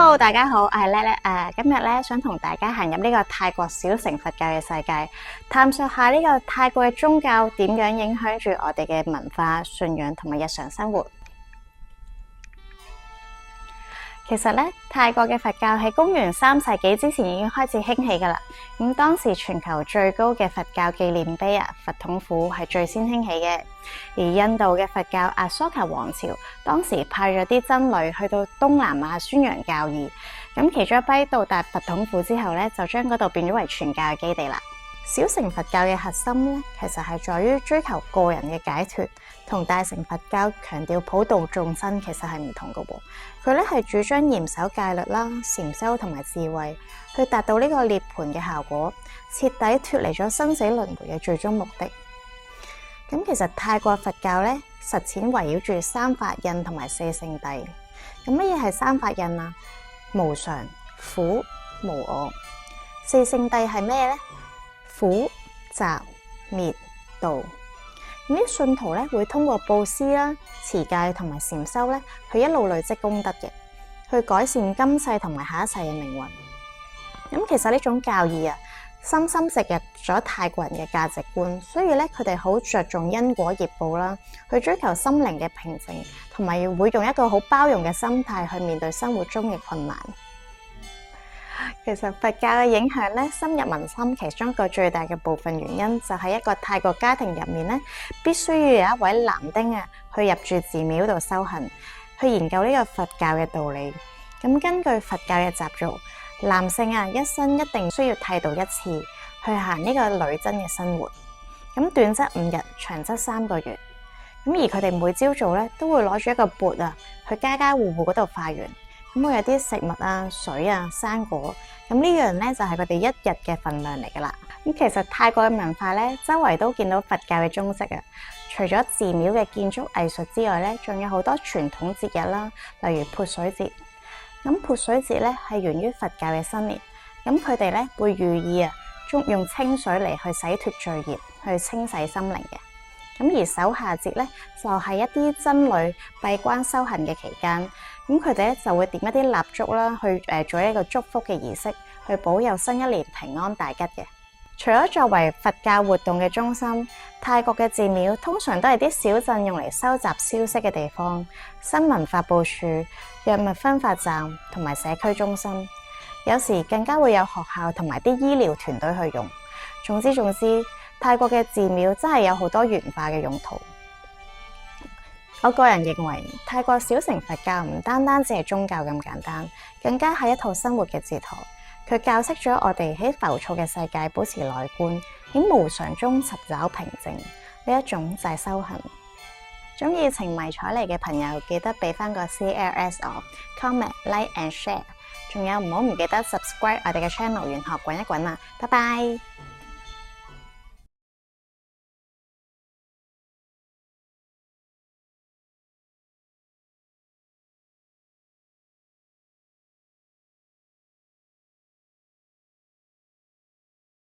Hello，大家好，我係叻叻今日咧想同大家行入呢個泰國小乘佛教嘅世界，探索下呢個泰國嘅宗教點樣影響住我哋嘅文化、信仰同埋日常生活。其實咧，泰國嘅佛教喺公元3世紀之前已經開始興起噶啦。咁當時全球最高嘅佛教紀念碑佛統府係最先興起嘅。而印度嘅佛教阿蘇卡王朝當時派咗啲僧侶去到東南亞宣揚教義。咁其中一批到達佛統府之後咧，就將嗰度變咗為傳教嘅基地啦。小乘佛教嘅核心咧，其實係在於追求個人嘅解脫，同大乘佛教強調普度眾生其實係唔同嘅喎。佢咧係主張嚴守戒律啦、禪修同埋智慧，去達到呢個涅槃嘅效果，徹底脫離咗生死輪迴嘅最終目的。咁其實泰國佛教咧實踐圍繞住三法印同埋四聖諦。咁乜嘢係三法印啊？無常、苦、無我。四聖諦係咩咧？苦、集、滅、道。咁啲信徒咧會通過布施啦、持戒同埋禪修咧，去一路累積功德嘅，去改善今世同埋下一世嘅命運。咁其實呢種教義深深植入咗泰國人嘅價值觀，所以咧佢哋好着重因果業報啦，去追求心靈嘅平靜，同埋會用一個好包容嘅心態去面對生活中嘅困難。其實佛教嘅影響咧深入民心，其中一個最大嘅部分原因就係一個泰國家庭入面咧，必須要有一位男丁去入住寺廟度修行，去研究呢個佛教嘅道理。咁根據佛教嘅習俗，男性一生一定需要剃度一次，去行呢個女真嘅生活。咁短則5日，長則3個月。咁而佢哋每朝早咧都會攞住一個缽去家家戶戶嗰度化緣。咁會有啲食物水生果。咁呢樣咧就係佢哋一日嘅份量嚟噶啦。咁其實泰國嘅文化咧，周圍都見到佛教嘅蹤跡除咗寺廟嘅建築藝術之外咧，仲有好多傳統節日啦，例如潑水節。咁潑水節咧係源於佛教嘅新年。咁佢哋咧會寓意用清水嚟去洗脫罪孽，去清洗心靈嘅。咁而守夏節咧就係一啲僧侶閉關修行嘅期間。咁佢哋咧就會點一啲蠟燭啦，去做一個祝福嘅儀式，去保佑新一年平安大吉嘅。除咗作為佛教活動嘅中心，泰國嘅寺廟通常都係啲小鎮用嚟收集消息嘅地方，新聞發佈處、藥物分發站同埋社區中心，有時更加會有學校同埋啲醫療團隊去用。總之，泰國嘅寺廟真係有好多元化嘅用途。我個人認為，泰國小乘佛教唔單單只係宗教咁簡單，更加係一套生活嘅哲學。佢教識咗我哋喺浮躁嘅世界保持內觀，喺無常中尋找平靜，呢一種就係修行。鍾意情迷彩妮嘅朋友，記得俾翻個 CLS 我 comment、like and share， 仲有唔好唔記得 subscribe 我哋嘅 channel，玄學滾一滾拜拜。